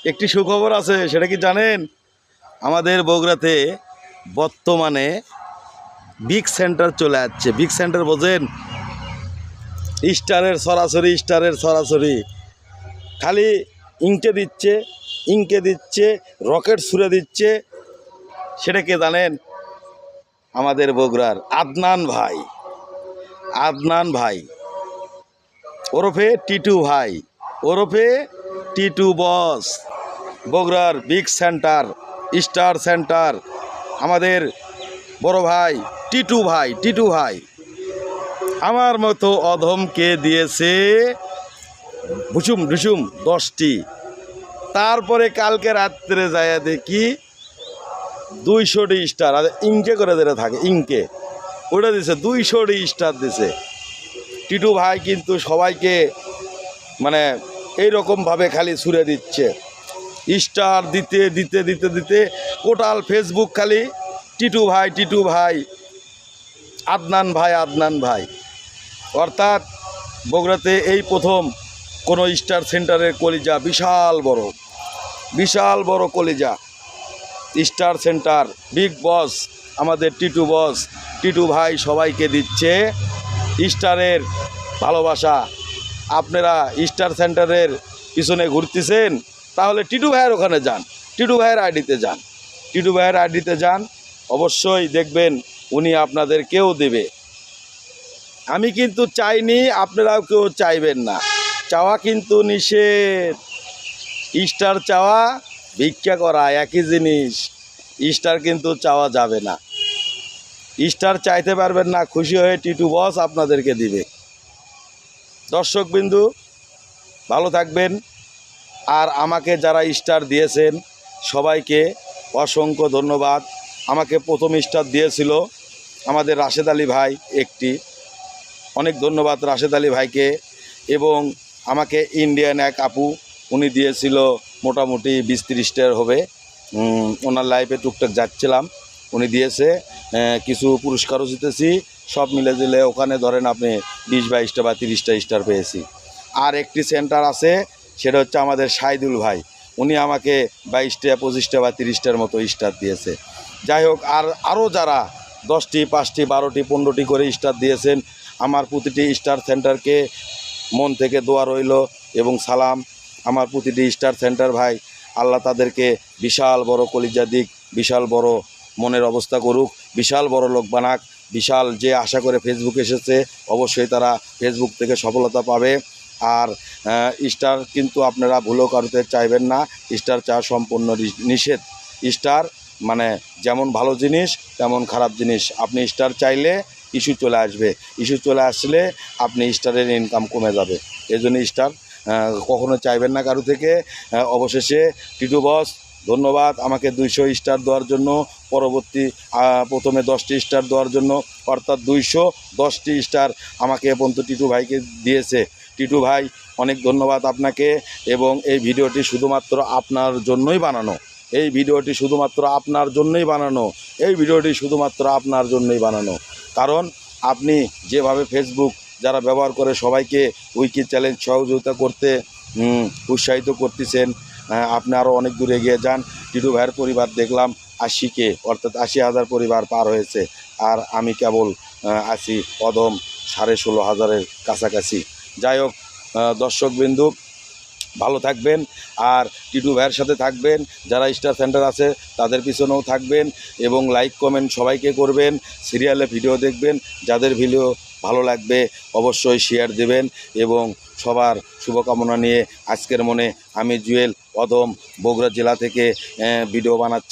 একটি সুখবর আছে, সেটা কি জানেন? আমাদের বগুড়াতে বর্তমানে বিগ সেন্টার চলে আসছে। বিগ সেন্টার বোঝেন? স্টারের সরাসরি খালি ইঙ্কে দিচ্ছে রকেট ছুড়ে দিচ্ছে। সেটা কে জানেন? আমাদের বগুড়ার আদনান ভাই ওরফে টিটু ভাই, ওরফে টিটু বস। বগুড়ার বিগ সেন্টার, স্টার সেন্টার আমাদের বড় ভাই টিটু ভাই আমার মতো অধমকে দিয়েছে ভুসুম ঢুসুম 10টি। তারপরে কালকে রাত্রে যায় দেখি 200টি স্টার, আর ইঙ্কে করে যেটা থাকে ইঙ্কে, ওটা দিছে 200টি স্টার দিছে। টিটু ভাই কিন্তু সবাইকে মানে এইরকমভাবে খালি ছুড়ে দিচ্ছে স্টার দিতে দিতে দিতে দিতে টোটাল ফেসবুক খালি টিটু ভাই আদনান ভাই। অর্থাৎ বগুড়াতে এই প্রথম কোনো স্টার সেন্টারের কলিজা, বিশাল বড় কলিজা স্টার সেন্টার বিগ বস আমাদের টিটু ভাই সবাইকে দিচ্ছে স্টারের ভালোবাসা। আপনারা স্টার সেন্টারের পিছনে ঘুরতেছেন, তাহলে টিটু ভাইয়ের ওখানে যান, টিটু ভাইয়ের আইডিতে যান, অবশ্যই দেখবেন উনি আপনাদেরকেও দেবে। আমি কিন্তু চাইনি, আপনারাও কেউ চাইবেন না, চাওয়া কিন্তু নিষেধ। স্টার চাওয়া ভিক্ষা করা একই জিনিস। স্টার কিন্তু চাওয়া যাবে না, স্টার চাইতে পারবেন না, খুশি হয়ে টিটু বস আপনাদেরকে দিবে। দর্শকবিন্দু ভালো থাকবেন। আর আমাকে যারা স্টার দিয়েছেন সবাইকে অসংখ্য ধন্যবাদ। আমাকে প্রথম স্টার দিয়েছিল আমাদের রাশেদ আলী ভাই, অনেক ধন্যবাদ রাশেদ আলী ভাইকে। এবং আমাকে ইন্ডিয়ান এক আপু, উনি দিয়েছিল মোটামুটি 20-30 স্টার হবে। ওনার লাইফে টুকটাক যাচ্ছিলাম, উনি দিয়েছে, কিছু পুরস্কারও জিতেছি। সব মিলে দিলে ওখানে ধরেন আপনি 20-22টা বা 30টা স্টার পেয়েছি। আর একটি সেন্টার আছে, সেটা হচ্ছে আমাদের সাইদুল ভাই, উনি আমাকে 22টা 25টা বা 30টার মতো স্টার দিয়েছে। যাই হোক, আরও যারা 10টি 5টি 12টি 15টি করে স্টার দিয়েছেন, আমার প্রতিটি স্টার সেন্টারকে মন থেকে দোয়া রইল এবং সালাম। আমার প্রতিটি স্টার সেন্টার ভাই, আল্লাহ তাদেরকে বিশাল বড় কলিজা দিক, বিশাল বড় মনের অবস্থা করুক, বিশাল বড় লোক বানাক। বিশাল যে আশা করে ফেসবুক এসেছে, অবশ্যই তারা ফেসবুক থেকে সফলতা পাবে। আর স্টার কিন্তু আপনারা ভুলেও কারোতে চাইবেন না, স্টার চাওয়া সম্পূর্ণ নিষেধ। স্টার মানে যেমন ভালো জিনিস তেমন খারাপ জিনিস। আপনি স্টার চাইলে ইস্যু চলে আসলে আপনি স্টারের ইনকাম কমে যাবে। এই জন্য স্টার কখনো চাইবেন না কারো থেকে। অবশেষে টিটু বস ধন্যবাদ আমাকে 200 স্টার দেওয়ার জন্য, পরবর্তী প্রথমে 10টি স্টার দেওয়ার জন্য, অর্থাৎ 210টি স্টার আমাকে পর্যন্ত টিটু ভাইকে দিয়েছে। টিটু ভাই অনেক ধন্যবাদ আপনাকে। এবং এই ভিডিওটি শুধুমাত্র আপনার জন্যই বানানো, কারণ আপনি যেভাবে ফেসবুক যারা ব্যবহার করে সবাইকে উইকি চ্যালেঞ্জ সহযোগিতা করতে উৎসাহিত করতেছেন, আপনি আরও অনেক দূরে এগিয়ে যান। টিটু ভাইয়ের পরিবার দেখলাম 80কে, অর্থাৎ 80,000 পরিবার পার হয়েছে, আর আমি কেবল আছি অধম 16,500-এর কাছাকাছি। যাই হোক, দর্শকবিন্দু ভালো থাকবেন আর টিটু ভাইয়ের সাথে থাকবেন। যারা স্টার সেন্টার আছে তাদের পিছনেও থাকবেন এবং লাইক কমেন্ট সবাইকে করবেন, সিরিয়ালে ভিডিও দেখবেন। যাদের ভিডিও ভালো লাগবে অবশ্যই শেয়ার দেবেন। এবং সবার শুভকামনা নিয়ে আজকের মনে আমি জুয়েল অধম বগুড়া জেলা থেকে ভিডিও বানাচ্ছি।